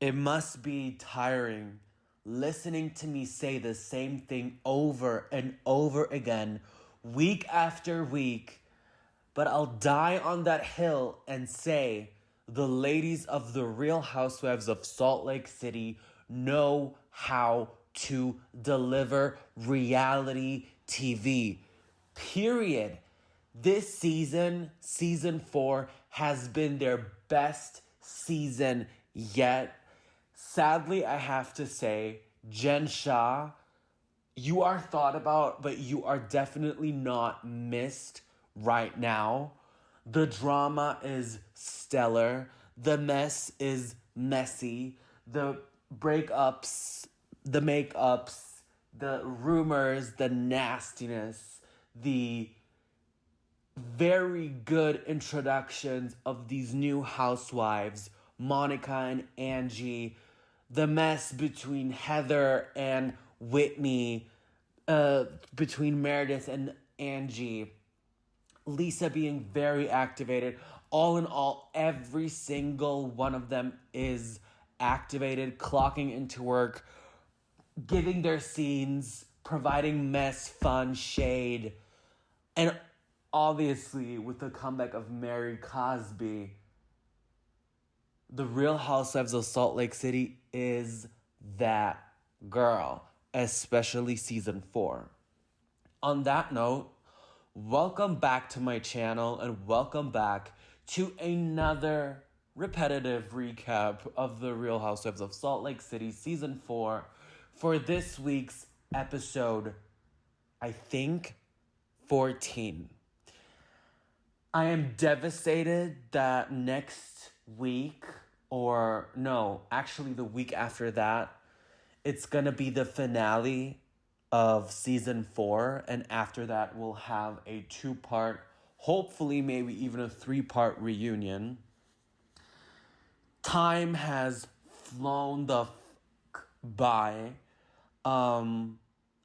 It must be tiring listening to me say the same thing over and over again, week after week. But I'll die on that hill and say the ladies of the Real Housewives of Salt Lake City know how to deliver reality TV. Period. This season, season 4, has been their best season yet. Sadly, I have to say, Jen Shah, you are thought about, but you are definitely not missed right now. The drama is stellar. The mess is messy. The breakups, the makeups, the rumors, the nastiness, the very good introductions of these new housewives, Monica and Angie, the mess between Heather and Whitney, between Meredith and Angie, Lisa being very activated. All in all, every single one of them is activated, clocking into work, giving their scenes, providing mess, fun, shade, and obviously with the comeback of Mary Cosby, the Real Housewives of Salt Lake City is that girl, especially season 4. On that note, welcome back to my channel and welcome back to another repetitive recap of the Real Housewives of Salt Lake City season 4 for this week's episode, I think, 14. I am devastated that next week, or no, actually the week after that, it's gonna be the finale of season 4, and after that we'll have a 2-part, hopefully maybe even a 3-part reunion. Time has flown the by. I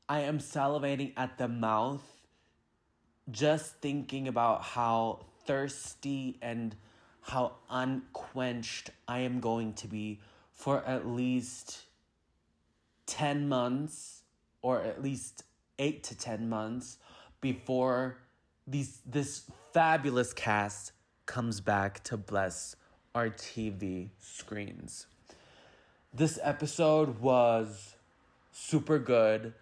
am salivating at the mouth just thinking about how thirsty and how unquenched I am going to be for at least 10 months, or at least 8 to 10 months before this fabulous cast comes back to bless our TV screens. This episode was super good,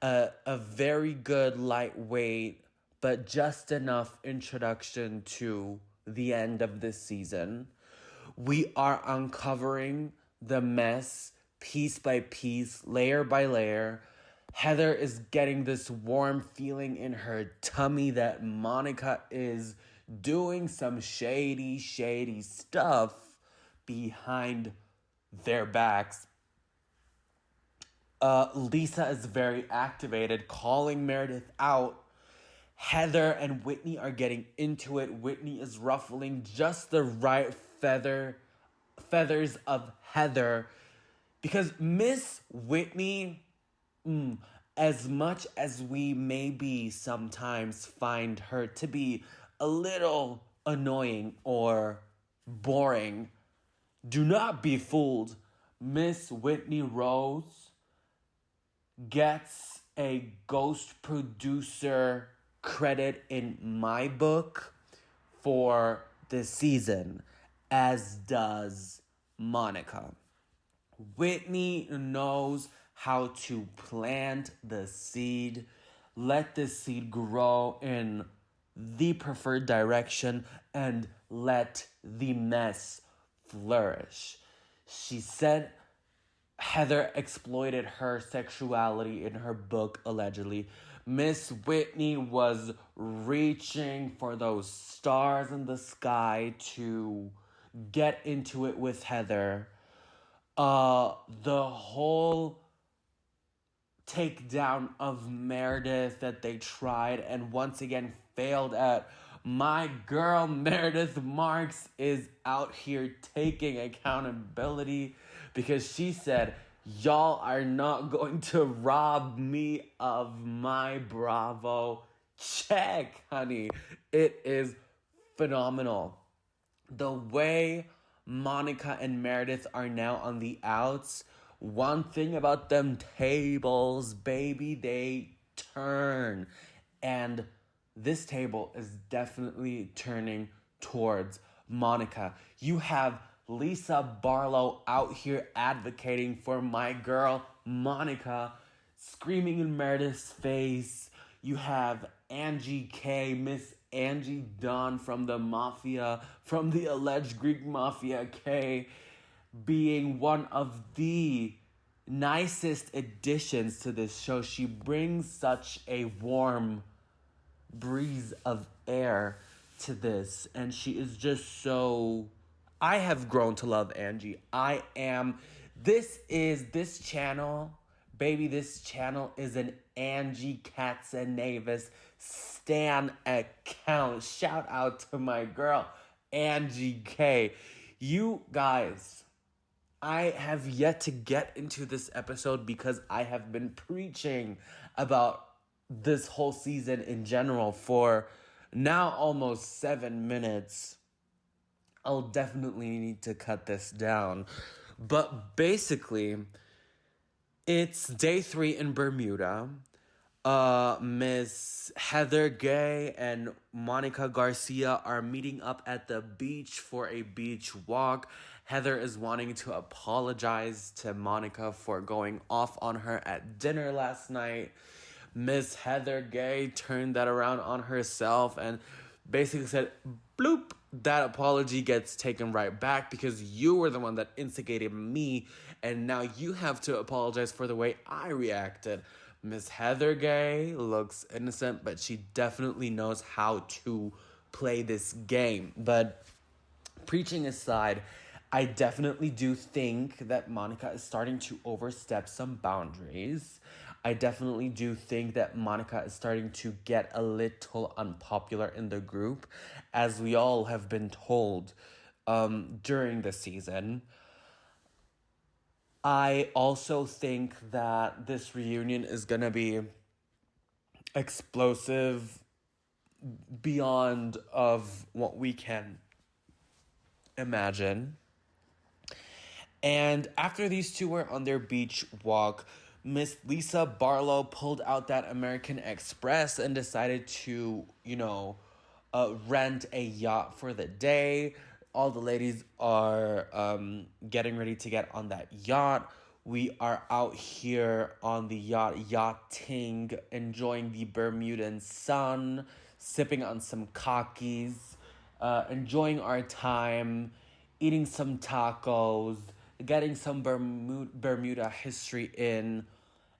a very good lightweight, but just enough introduction to the end of this season. We are uncovering the mess piece by piece, layer by layer. Heather is getting this warm feeling in her tummy that Monica is doing some shady stuff behind their backs. Lisa is very activated, calling Meredith out. Heather and Whitney are getting into it. Whitney is ruffling just the right feathers of Heather. Because Miss Whitney, as much as we maybe sometimes find her to be a little annoying or boring, do not be fooled. Miss Whitney Rose gets a ghost producer credit in my book for this season, as does Monica. Whitney knows how to plant the seed, let the seed grow in the preferred direction, and let the mess flourish. She said Heather exploited her sexuality in her book, allegedly. Miss Whitney was reaching for those stars in the sky to get into it with Heather. The whole takedown of Meredith that they tried and once again failed at. My girl Meredith Marks is out here taking accountability because she said, y'all are not going to rob me of my Bravo check, honey. It is phenomenal. The way Monica and Meredith are now on the outs. One thing about them tables, baby, they turn. And this table is definitely turning towards Monica. You have Lisa Barlow out here advocating for my girl, Monica, screaming in Meredith's face. You have Angie K, Miss Angie Dunn from the Mafia, from the alleged Greek Mafia K, being one of the nicest additions to this show. She brings such a warm breeze of air to this, and she is just so... I have grown to love Angie. This channel, baby, this channel is an Angie Katzenavas stan account. Shout out to my girl, Angie K. You guys, I have yet to get into this episode because I have been preaching about this whole season in general for now almost 7 minutes. I'll definitely need to cut this down. But basically, it's day 3 in Bermuda. Miss Heather Gay and Monica Garcia are meeting up at the beach for a beach walk. Heather is wanting to apologize to Monica for going off on her at dinner last night. Miss Heather Gay turned that around on herself and basically said, bloop, that apology gets taken right back because you were the one that instigated me, and now you have to apologize for the way I reacted. Miss Heather Gay looks innocent, but she definitely knows how to play this game. But preaching aside, I definitely do think that Monica is starting to overstep some boundaries. I definitely do think that Monica is starting to get a little unpopular in the group, as we all have been told during the season. I also think that this reunion is going to be explosive beyond of what we can imagine. And after these two were on their beach walk, Miss Lisa Barlow pulled out that American Express and decided to, rent a yacht for the day. All the ladies are getting ready to get on that yacht. We are out here on the yacht, yachting, enjoying the Bermudan sun, sipping on some kakis, enjoying our time, eating some tacos, getting some Bermuda history in,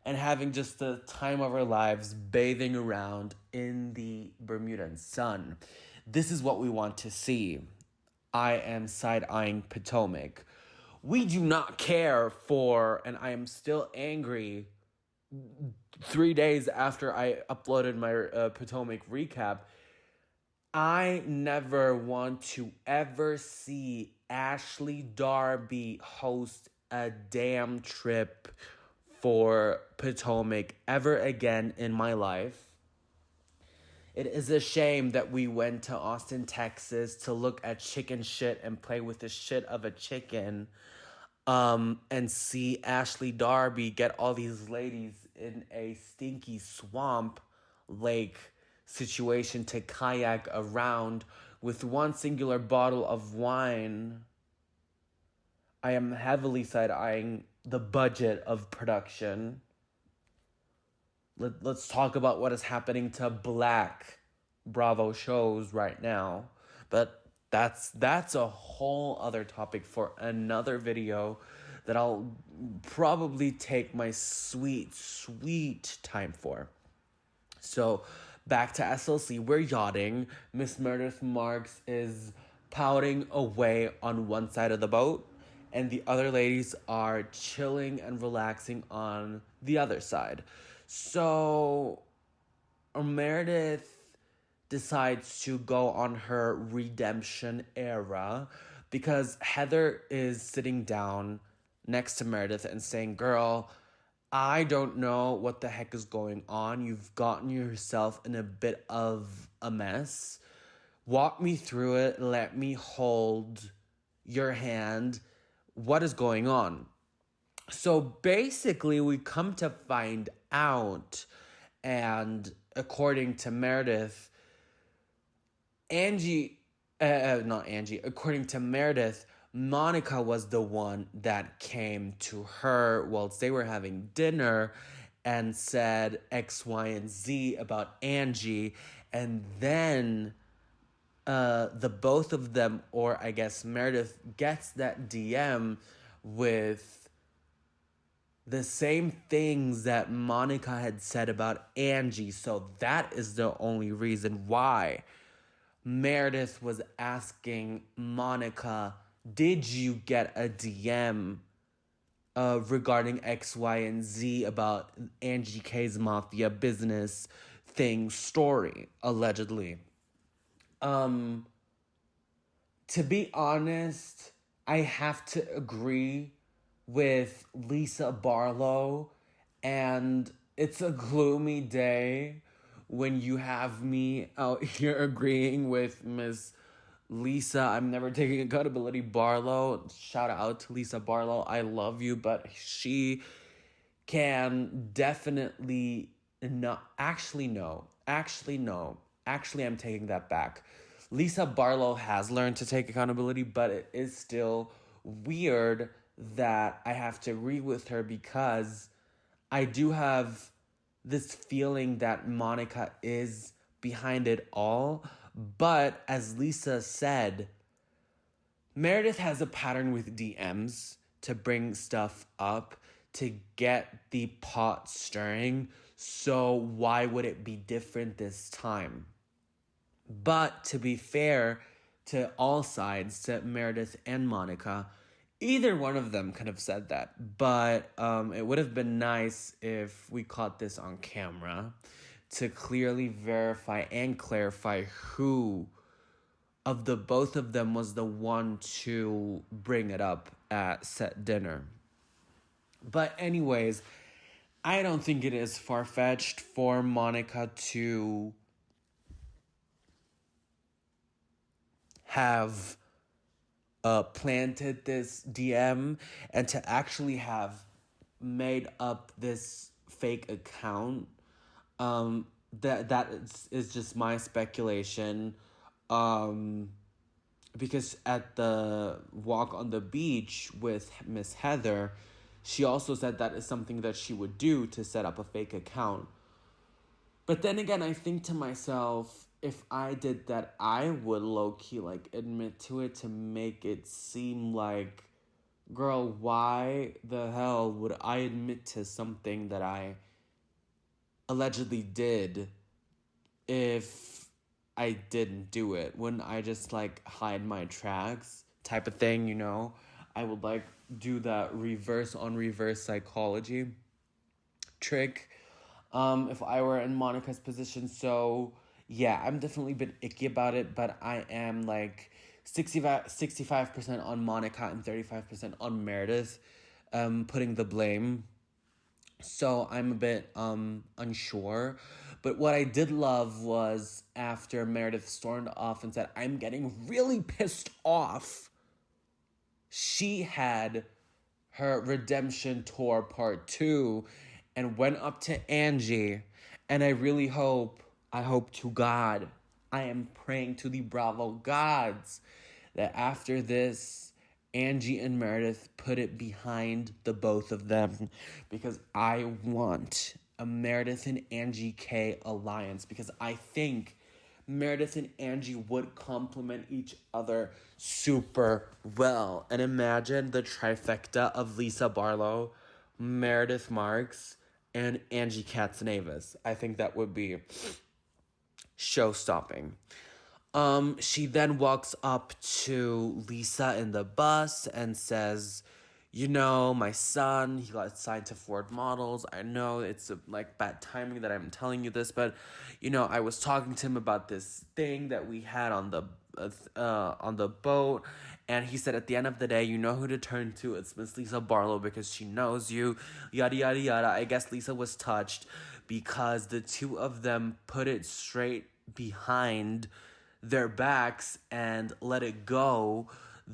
and having just the time of our lives bathing around in the Bermudan sun. This is what we want to see. I am side-eyeing Potomac. We do not care for, and I am still angry 3 days after I uploaded my Potomac recap. I never want to ever see Ashley Darby host a damn trip for Potomac ever again in my life. It is a shame that we went to Austin, Texas to look at chicken shit and play with the shit of a chicken, and see Ashley Darby get all these ladies in a stinky swamp lake situation to kayak around with one singular bottle of wine. I am heavily side-eyeing the budget of production. Let's talk about what is happening to Black Bravo shows right now. But that's a whole other topic for another video that I'll probably take my sweet, sweet time for. So, back to SLC, we're yachting. Miss Meredith Marks is pouting away on one side of the boat, and the other ladies are chilling and relaxing on the other side. So, Meredith decides to go on her redemption era because Heather is sitting down next to Meredith and saying, girl, I don't know what the heck is going on. You've gotten yourself in a bit of a mess. Walk me through it. Let me hold your hand. What is going on? So basically, we come to find out, and according to Meredith, not Angie, according to Meredith, Monica was the one that came to her whilst they were having dinner and said X, Y, and Z about Angie. And then the both of them, or I guess Meredith, gets that DM with the same things that Monica had said about Angie. So that is the only reason why Meredith was asking Monica, did you get a DM regarding X, Y, and Z about Angie K's mafia business thing story, allegedly? To be honest, I have to agree with Lisa Barlow, and it's a gloomy day when you have me out here agreeing with Miss Lisa. I'm never taking accountability Barlow. Shout out to Lisa Barlow. I love you, but she can definitely not. Actually, no. Actually, no. Actually, I'm taking that back. Lisa Barlow has learned to take accountability, but it is still weird that I have to agree with her because I do have this feeling that Monica is behind it all. But as Lisa said, Meredith has a pattern with DMs to bring stuff up, to get the pot stirring. So why would it be different this time? But to be fair to all sides, to Meredith and Monica, either one of them could have said that. But it would have been nice if we caught this on camera to clearly verify and clarify who of the both of them was the one to bring it up at set dinner. But anyways, I don't think it is far-fetched for Monica to have planted this DM and to actually have made up this fake account. That is just my speculation. Because at the walk on the beach with Miss Heather, she also said that is something that she would do to set up a fake account. But then again, I think to myself, if I did that, I would low-key like admit to it to make it seem like, girl, why the hell would I admit to something that I allegedly did if I didn't do it? Wouldn't I just like hide my tracks type of thing, you know? I would like do that reverse on reverse psychology trick if I were in Monica's position. So yeah, I'm definitely a bit icky about it, but I am like 65% on Monica and 35% on Meredith, putting the blame. So I'm a bit unsure. But what I did love was after Meredith stormed off and said, I'm getting really pissed off, she had her redemption tour part 2 and went up to Angie. And I hope to God, I am praying to the Bravo gods that after this, Angie and Meredith put it behind the both of them, because I want a Meredith and Angie K alliance, because I think Meredith and Angie would complement each other super well. And imagine the trifecta of Lisa Barlow, Meredith Marks, and Angie Katzenavas. I think that would be show-stopping. She then walks up to Lisa in the bus and says, you know, my son, he got signed to Ford Models. I know it's like bad timing that I'm telling you this, but you know, I was talking to him about this thing that we had on the boat, and he said at the end of the day, you know who to turn to. It's Miss Lisa Barlow because she knows you. Yada yada yada. I guess Lisa was touched because the two of them put it straight behind their backs and let it go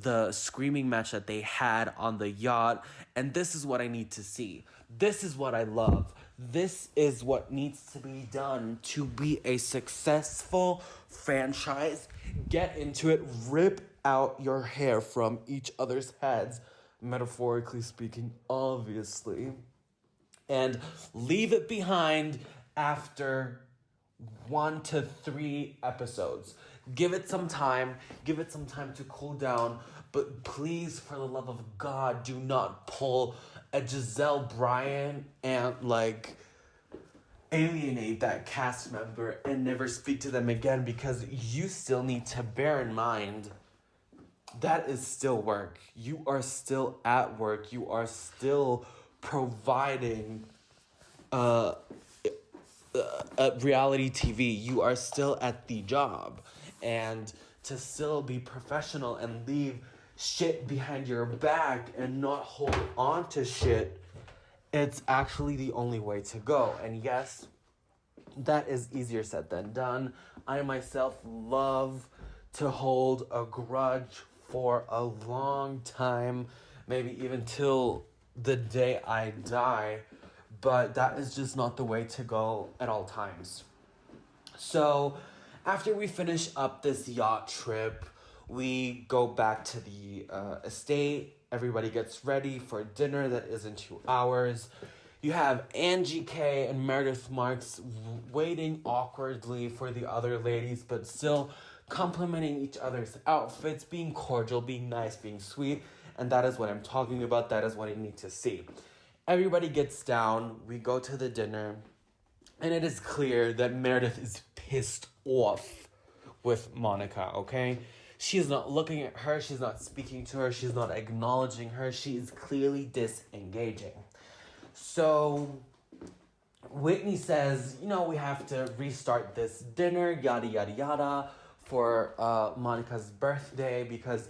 the screaming match that they had on the yacht. And this is what I need to see. This is what I love. This is what needs to be done to be a successful franchise. Get into it. Rip out your hair from each other's heads, metaphorically speaking, obviously, and leave it behind after 1 to 3 episodes. Give it some time. Give it some time to cool down. But please, for the love of God, do not pull a Giselle Bryant and like alienate that cast member and never speak to them again, because you still need to bear in mind that is still work. You are still at work. You are still providing reality TV. You are still at the job. And to still be professional and leave shit behind your back and not hold on to shit, it's actually the only way to go. And yes, that is easier said than done. I myself love to hold a grudge for a long time, maybe even till the day I die, but that is just not the way to go at all times. So after we finish up this yacht trip, we go back to the estate. Everybody gets ready for dinner that is in 2 hours. You have Angie K and Meredith Marks waiting awkwardly for the other ladies, but still complimenting each other's outfits, being cordial, being nice, being sweet. And that is what I'm talking about. That is what I need to see. Everybody gets down. We go to the dinner. And it is clear that Meredith is pissed off with Monica, okay? She's not looking at her. She's not speaking to her. She's not acknowledging her. She is clearly disengaging. So Whitney says, we have to restart this dinner, yada, yada, yada, for Monica's birthday, because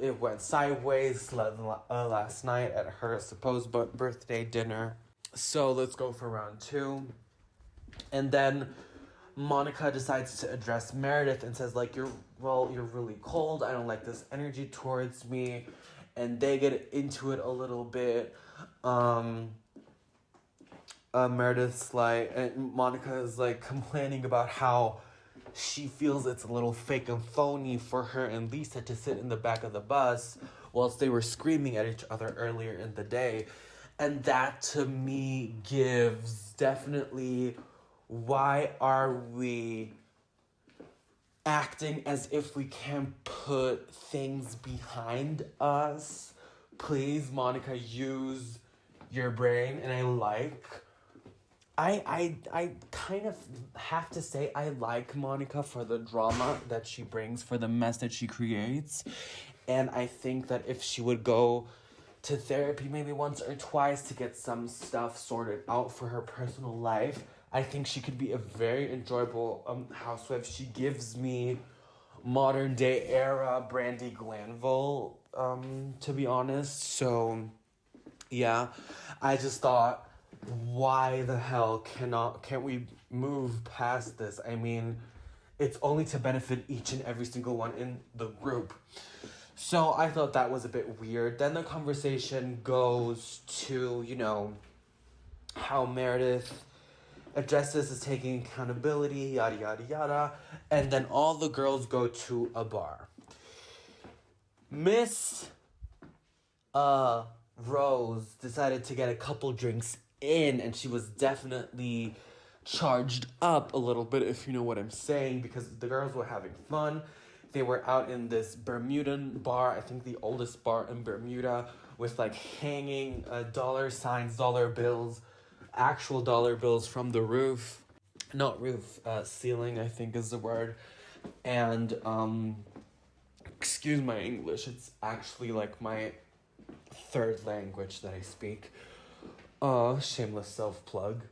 it went sideways last night at her supposed birthday dinner. So let's go for round 2. And then Monica decides to address Meredith and says, like, you're really cold. I don't like this energy towards me. And they get into it a little bit. Meredith's like, and Monica is like complaining about how she feels it's a little fake and phony for her and Lisa to sit in the back of the bus whilst they were screaming at each other earlier in the day. And that to me gives definitely, why are we acting as if we can put things behind us? Please, Monica, use your brain. And I kind of have to say I like Monica for the drama that she brings, for the mess that she creates. And I think that if she would go to therapy maybe once or twice to get some stuff sorted out for her personal life, I think she could be a very enjoyable housewife. She gives me modern day era Brandy Glanville, to be honest. So yeah, I just thought, why the hell can't we move past this? I mean, it's only to benefit each and every single one in the group. So I thought that was a bit weird. Then the conversation goes to, how Meredith addresses as taking accountability, yada, yada, yada. And then all the girls go to a bar. Miss Rose decided to get a couple drinks in, and she was definitely charged up a little bit, if you know what I'm saying, because the girls were having fun. They were out in this Bermudan bar, I think the oldest bar in Bermuda, with like hanging dollar signs, dollar bills, actual dollar bills from the roof. Not roof, ceiling, I think is the word. And, excuse my English, it's actually like my third language that I speak. Shameless self-plug.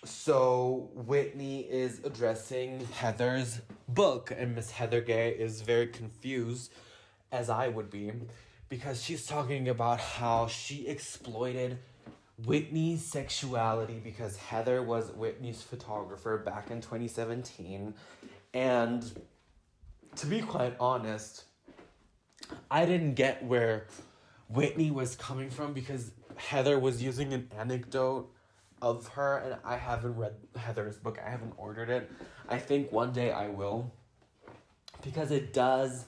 So Whitney is addressing Heather's book, and Miss Heather Gay is very confused, as I would be, because she's talking about how she exploited Whitney's sexuality because Heather was Whitney's photographer back in 2017, And to be quite honest, I didn't get where Whitney was coming from because Heather was using an anecdote of her, and I haven't read Heather's book. I haven't ordered it. I think one day I will, because it does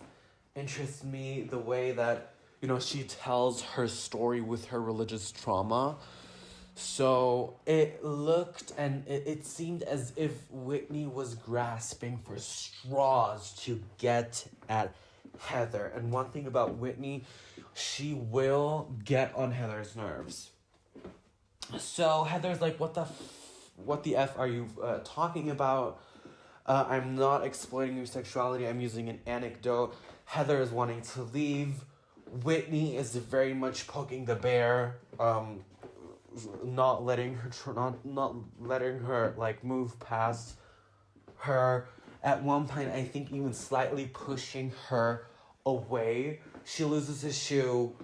interest me the way that, she tells her story with her religious trauma. So it looked and it seemed as if Whitney was grasping for straws to get at Heather. And one thing about Whitney, she will get on Heather's nerves. So Heather's like, what the F are you talking about? I'm not exploiting your sexuality. I'm using an anecdote. Heather is wanting to leave. Whitney is very much poking the bear, not letting her like move past her. At one point, I think even slightly pushing her away. She loses his shoe.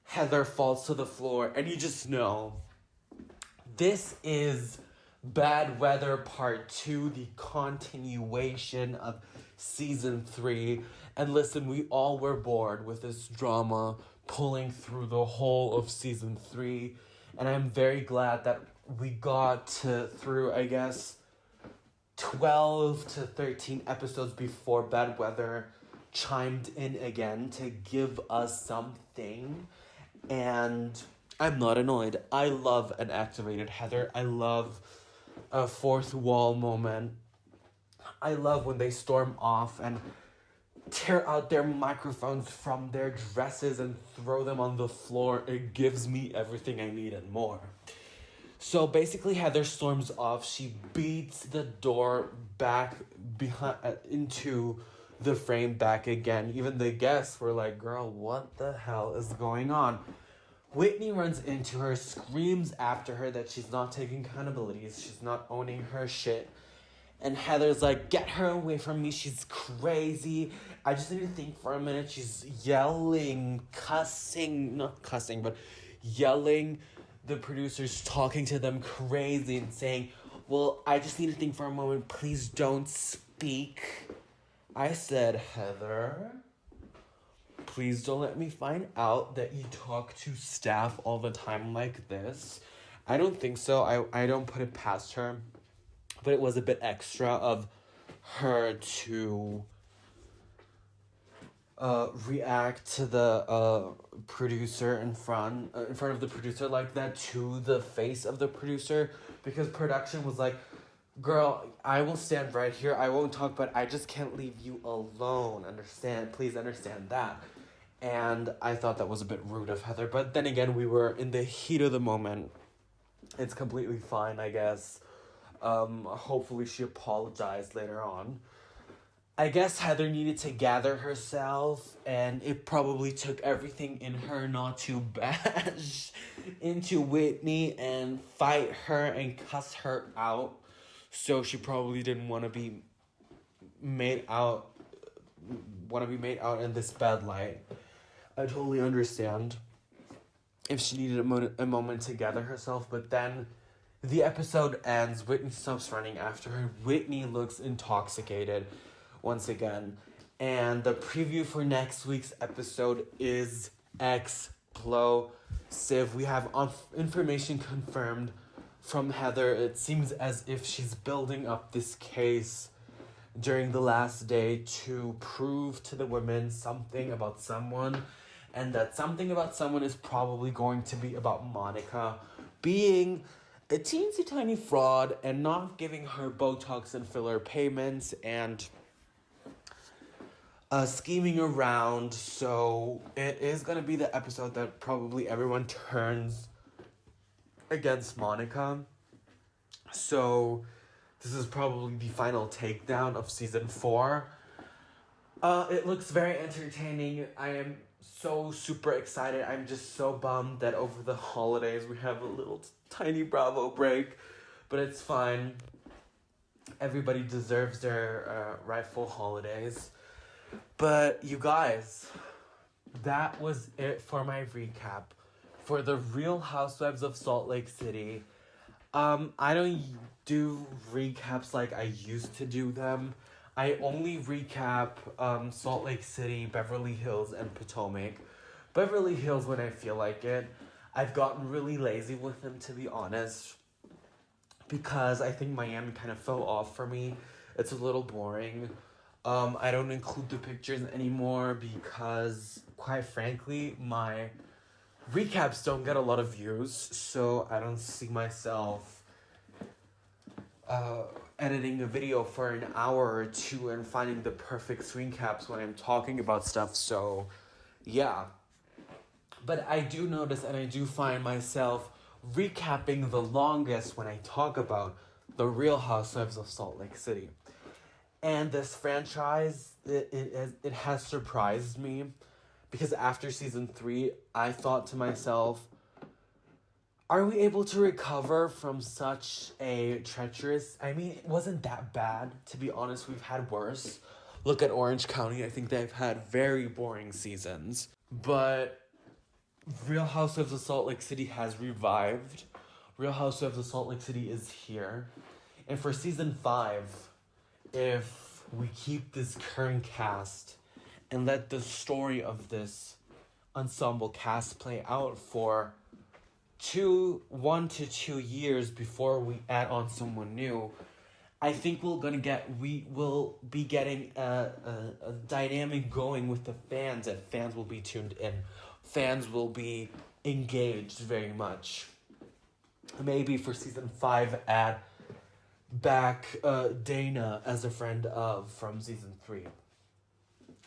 Heather falls to the floor, and you just know this is Bad Weather Part 2, the continuation of Season 3. And listen, we all were bored with this drama pulling through the whole of Season 3. And I'm very glad that we got through, I guess, 12 to 13 episodes before Bad Weather chimed in again to give us something. And I'm not annoyed. I love an activated Heather. I love a fourth wall moment. I love when they storm off and tear out their microphones from their dresses and throw them on the floor. It gives me everything I need and more. So basically Heather storms off. She beats the door back behind into the frame back again. Even the guests were like, girl, what the hell is going on? Whitney runs into her, screams after her that she's not taking accountability, she's not owning her shit. And Heather's like, get her away from me, she's crazy. I just need to think for a minute. She's yelling, yelling the producers, talking to them crazy and saying, well, I just need to think for a moment, please don't speak. I said, Heather, please don't let me find out that you talk to staff all the time like this. I don't think so. I don't put it past her. But it was a bit extra of her to react to the producer in front of the producer like that, to the face of the producer. Because production was like, girl, I will stand right here. I won't talk, but I just can't leave you alone. Please understand that. And I thought that was a bit rude of Heather. But then again, we were in the heat of the moment. It's completely fine, I guess. Hopefully she apologized later on. I guess Heather needed to gather herself, and it probably took everything in her not to bash into Whitney and fight her and cuss her out. So she probably didn't want to be made out in this bad light. I totally understand if she needed a moment to gather herself, but then the episode ends. Whitney stops running after her. Whitney looks intoxicated once again. And the preview for next week's episode is explosive. We have information confirmed from Heather. It seems as if she's building up this case during the last day to prove to the women something about someone. And that something about someone is probably going to be about Monica being a teensy tiny fraud and not giving her Botox and filler payments and scheming around. So it is going to be the episode that probably everyone turns against Monica. So this is probably the final takedown of season 4. It looks very entertaining. I am so super excited. I'm just so bummed that over the holidays we have a little tiny Bravo break, but it's fine. Everybody deserves their rightful holidays. But you guys, that was it for my recap for the Real Housewives of Salt Lake City. I don't do recaps like I used to do them. I only recap Salt Lake City, Beverly Hills, and Potomac. Beverly Hills when I feel like it. I've gotten really lazy with them, to be honest, because I think Miami kind of fell off for me. It's a little boring. I don't include the pictures anymore because, quite frankly, my recaps don't get a lot of views, so I don't see myself editing a video for an hour or two and finding the perfect screen caps when I'm talking about stuff, so yeah. But I do notice and I do find myself recapping the longest when I talk about the Real Housewives of Salt Lake City. And this franchise, it has surprised me because after season 3, I thought to myself, are we able to recover from such a treacherous... I mean, it wasn't that bad, to be honest. We've had worse. Look at Orange County. I think they've had very boring seasons. But Real Housewives of Salt Lake City has revived. Real Housewives of Salt Lake City is here. And for season 5, if we keep this current cast and let the story of this ensemble cast play out for 1 to 2 years before we add on someone new, I think we will be getting a dynamic going with the fans, and fans will be tuned in. Fans will be engaged very much. Maybe for season 5, add back Dana as a friend of from season 3.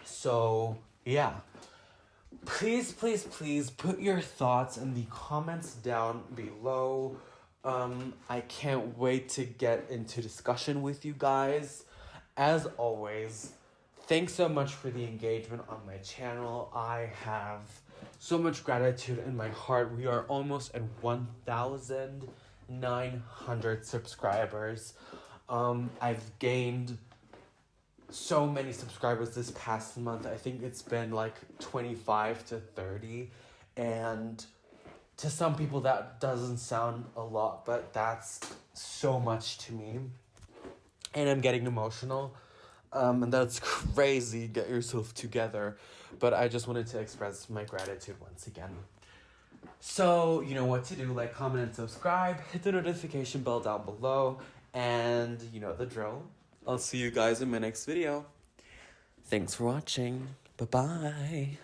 So yeah, please put your thoughts in the comments down below. I can't wait to get into discussion with you guys. As always, thanks so much for the engagement on my channel. I have so much gratitude in my heart. We are almost at 1,900 subscribers. I've gained so many subscribers this past month. I think it's been like 25 to 30, and to some people that doesn't sound a lot, but that's so much to me, and I'm getting emotional, and that's crazy. Get yourself together. But I just wanted to express my gratitude once again. So you know what to do: like, comment, and subscribe. Hit the notification bell down below, and you know the drill. I'll see you guys in my next video. Thanks for watching. Bye-bye.